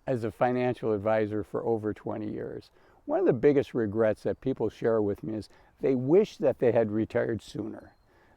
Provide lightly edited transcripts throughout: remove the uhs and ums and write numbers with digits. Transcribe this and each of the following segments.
as a financial advisor for over 20 years. One of the biggest regrets that people share with me is they wish that they had retired sooner.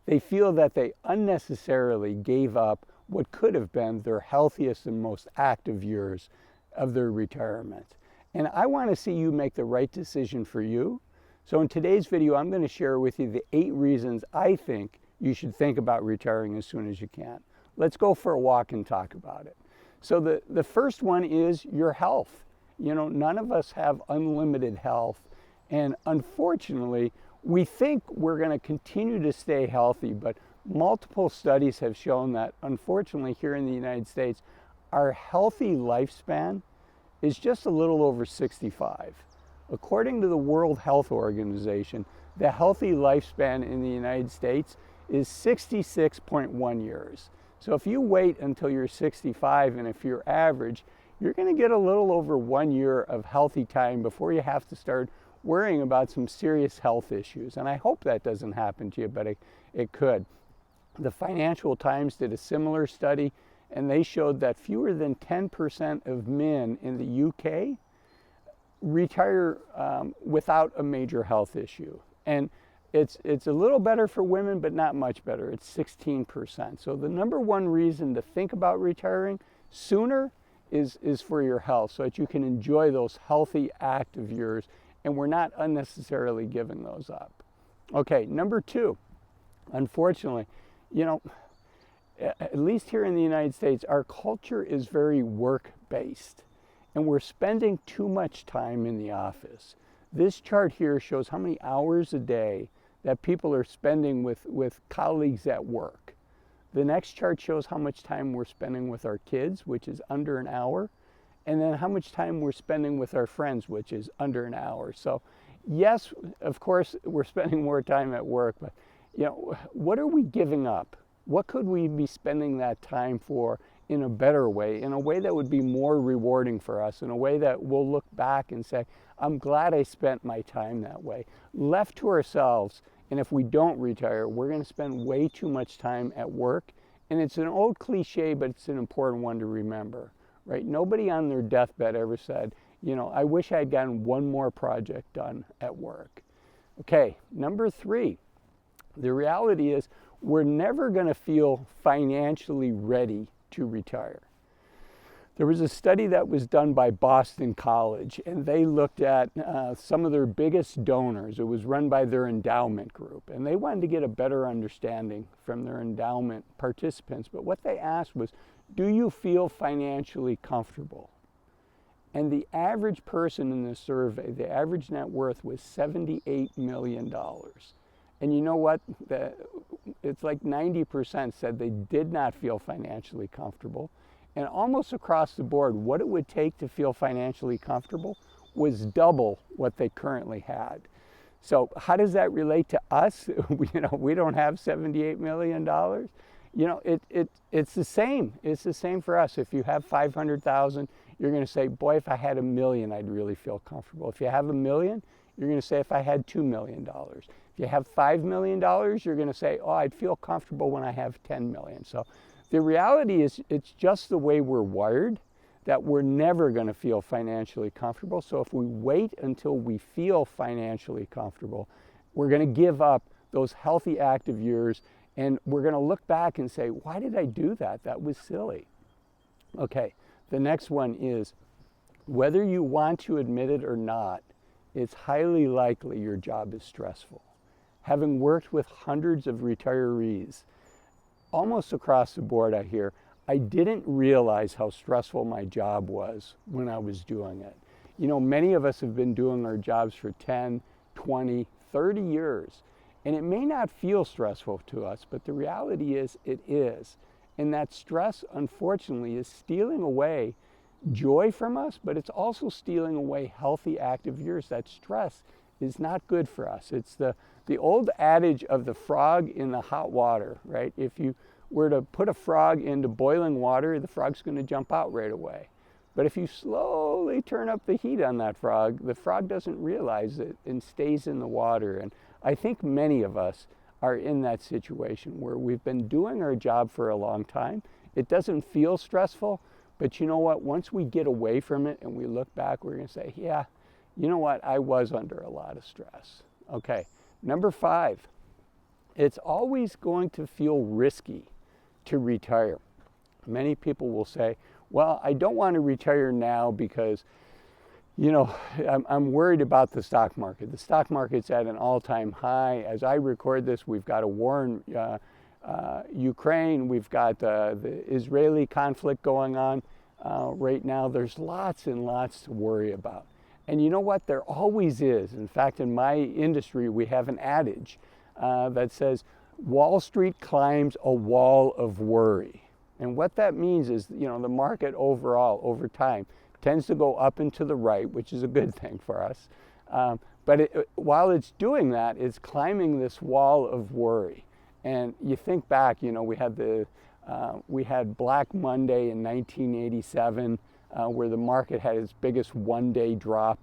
They feel that they unnecessarily gave up what could have been their healthiest and most active years of their retirement. And I want to see you make the right decision for you. So in today's video, I'm going to share with you the 8 reasons I think you should think about retiring as soon as you can. Let's go for a walk and talk about it. So the first one is your health. You know, none of us have unlimited health. And unfortunately, we think we're going to continue to stay healthy, but multiple studies have shown that unfortunately here in the United States, our healthy lifespan is just a little over 65. According to the World Health Organization, the healthy lifespan in the United States is 66.1 years. So if you wait until you're 65 and if you're average, you're going to get a little over 1 year of healthy time before you have to start worrying about some serious health issues. And I hope that doesn't happen to you, but it could. The Financial Times did a similar study, and they showed that fewer than 10% of men in the UK retire without a major health issue. And it's a little better for women, but not much better. It's 16%. So the number one reason to think about retiring sooner is for your health, so that you can enjoy those healthy, active years, and we're not unnecessarily giving those up. Okay, number 2, unfortunately, you know, at least here in the United States, our culture is very work-based, and we're spending too much time in the office. This chart here shows how many hours a day that people are spending with colleagues at work. The next chart shows how much time we're spending with our kids, which is under an hour, and then how much time we're spending with our friends, which is under an hour. So yes, of course, we're spending more time at work, but you know, what are we giving up? What could we be spending that time for in a better way, in a way that would be more rewarding for us, in a way that we'll look back and say, I'm glad I spent my time that way. Left to ourselves, and if we don't retire, we're going to spend way too much time at work. And it's an old cliche, but it's an important one to remember, right? Nobody on their deathbed ever said, you know, I wish I'd gotten one more project done at work. Okay, number 3, the reality is we're never going to feel financially ready to retire. There was a study that was done by Boston College, and they looked at some of their biggest donors. It was run by their endowment group, and they wanted to get a better understanding from their endowment participants. But what they asked was, do you feel financially comfortable? And the average person in the survey, the average net worth was $78 million. And you know what? It's like 90% said they did not feel financially comfortable. And almost across the board, what it would take to feel financially comfortable was double what they currently had. So how does that relate to us? You know, we don't have $78 million. You know, it's the same. It's the same for us. If you have 500,000, you're going to say, boy, if I had $1 million, I'd really feel comfortable. If you have $1 million, you're going to say, if I had $2 million. If you have $5 million, you're going to say, oh, I'd feel comfortable when I have 10 million. So the reality is it's just the way we're wired that we're never going to feel financially comfortable. So if we wait until we feel financially comfortable, we're going to give up those healthy active years, and we're going to look back and say, why did I do that? That was silly. Okay, the next one is, whether you want to admit it or not, it's highly likely your job is stressful. Having worked with hundreds of retirees, almost across the board I hear, I didn't realize how stressful my job was when I was doing it. You know, many of us have been doing our jobs for 10, 20, 30 years, and it may not feel stressful to us, but the reality is it is. And that stress, unfortunately, is stealing away joy from us, but it's also stealing away healthy, active years. That stress is not good for us. It's the old adage of the frog in the hot water, right? If you were to put a frog into boiling water, the frog's going to jump out right away. But if you slowly turn up the heat on that frog, the frog doesn't realize it and stays in the water. And I think many of us are in that situation where we've been doing our job for a long time. It doesn't feel stressful, But you know what? Once we get away from it and we look back, we're going to say, yeah, you know what? I was under a lot of stress. Okay, number 5, it's always going to feel risky to retire. Many people will say, well, I don't want to retire now because, you know, I'm worried about the stock market. The stock market's at an all-time high. As I record this, we've got a war in Ukraine. We've got the Israeli conflict going on right now. There's lots and lots to worry about. And you know what? There always is. In fact, in my industry, we have an adage that says, Wall Street climbs a wall of worry. And what that means is, you know, the market overall, over time, tends to go up and to the right, which is a good thing for us. But while it's doing that, it's climbing this wall of worry. And you think back, you know, we had Black Monday in 1987, where the market had its biggest one-day drop.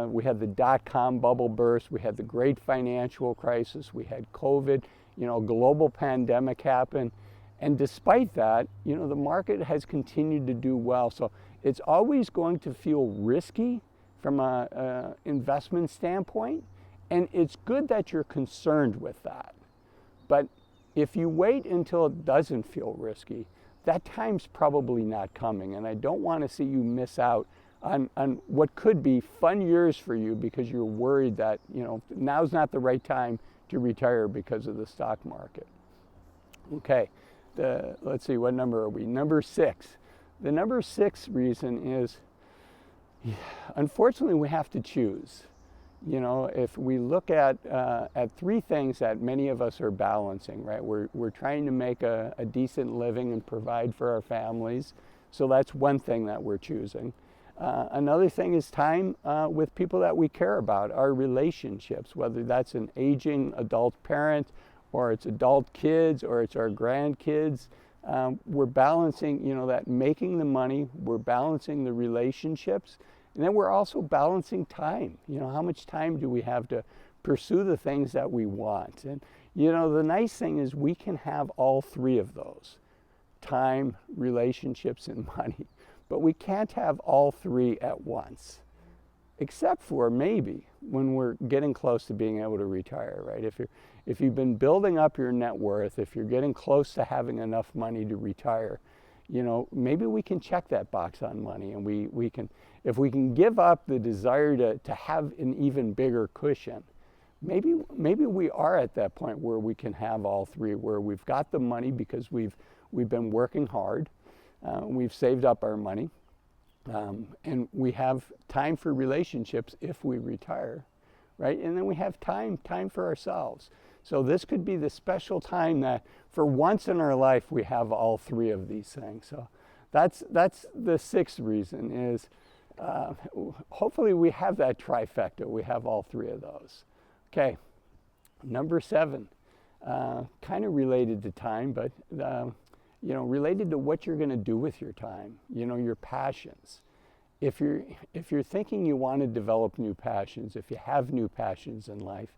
We had the dot-com bubble burst. We had the great financial crisis. We had COVID. You know, global pandemic happened. And despite that, you know, the market has continued to do well. So it's always going to feel risky from an investment standpoint. And it's good that you're concerned with that. But if you wait until it doesn't feel risky, that time's probably not coming. And I don't want to see you miss out on what could be fun years for you because you're worried that, you know, now's not the right time to retire because of the stock market. Okay, let's see, what number are we? Number 6. The number 6 reason is, unfortunately, we have to choose. You know, if we look at 3 things that many of us are balancing, right? We're trying to make a decent living and provide for our families. So that's one thing that we're choosing. Another thing is time with people that we care about, our relationships, whether that's an aging adult parent or it's adult kids or it's our grandkids. We're balancing, you know, that making the money, we're balancing the relationships, and then we're also balancing time. You know, how much time do we have to pursue the things that we want? And, you know, the nice thing is we can have all 3 of those, time, relationships, and money. But we can't have all 3 at once, except for maybe when we're getting close to being able to retire, right? If you've been building up your net worth, if you're getting close to having enough money to retire, you know, maybe we can check that box on money, and we can, if we can give up the desire to have an even bigger cushion, maybe we are at that point where we can have all 3, where we've got the money because we've been working hard. We've saved up our money, and we have time for relationships if we retire, right? And then we have time for ourselves. So this could be the special time that for once in our life we have all 3 of these things. So that's the 6th reason is hopefully we have that trifecta. We have all 3 of those. Okay, number 7, kind of related to time, but you know, related to what you're going to do with your time, you know, your passions. If you're thinking you want to develop new passions, if you have new passions in life,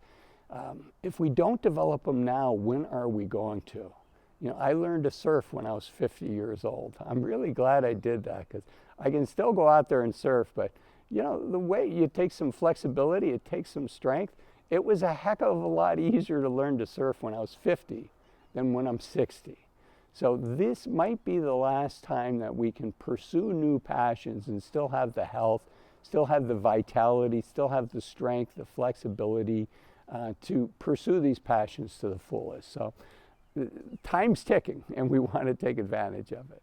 if we don't develop them now, when are we going to? You know, I learned to surf when I was 50 years old. I'm really glad I did that because I can still go out there and surf, but you know, the way it takes some flexibility, it takes some strength. It was a heck of a lot easier to learn to surf when I was 50 than when I'm 60. So this might be the last time that we can pursue new passions and still have the health, still have the vitality, still have the strength, the flexibility to pursue these passions to the fullest. So time's ticking and we want to take advantage of it.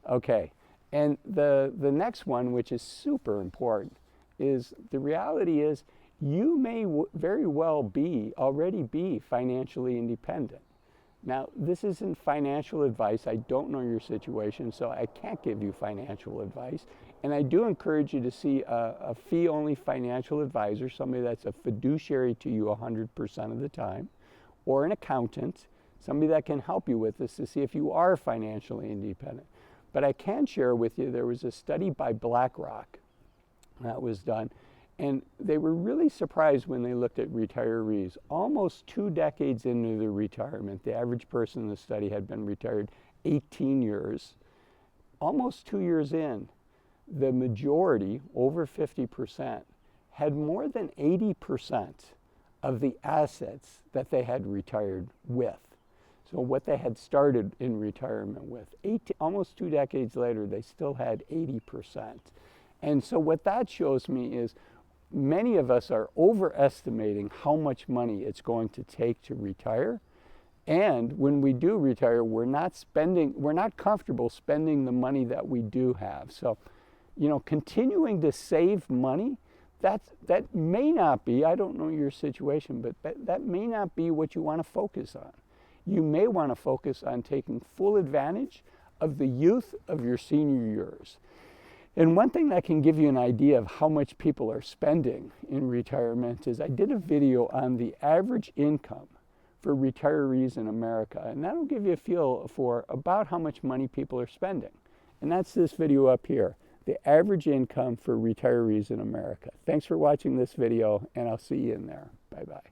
Okay, and the next one, which is super important, is the reality is you may very well already be financially independent. Now, this isn't financial advice. I don't know your situation, so I can't give you financial advice. And I do encourage you to see a fee-only financial advisor, somebody that's a fiduciary to you 100% of the time, or an accountant, somebody that can help you with this to see if you are financially independent. But I can share with you, there was a study by BlackRock that was done, and they were really surprised when they looked at retirees. Almost 2 decades into their retirement, the average person in the study had been retired 18 years. almost 2 years in, the majority, over 50%, had more than 80% of the assets that they had retired with. So what they had started in retirement with. Almost 2 decades later, they still had 80%. And so what that shows me is many of us are overestimating how much money it's going to take to retire. And when we do retire, we're not comfortable spending the money that we do have. So, continuing to save money, that may not be, I don't know your situation, but that may not be what you want to focus on. You may want to focus on taking full advantage of the youth of your senior years. And one thing that can give you an idea of how much people are spending in retirement is I did a video on the average income for retirees in America, and that'll give you a feel for about how much money people are spending. And that's this video up here, the average income for retirees in America. Thanks for watching this video, and I'll see you in there. Bye-bye.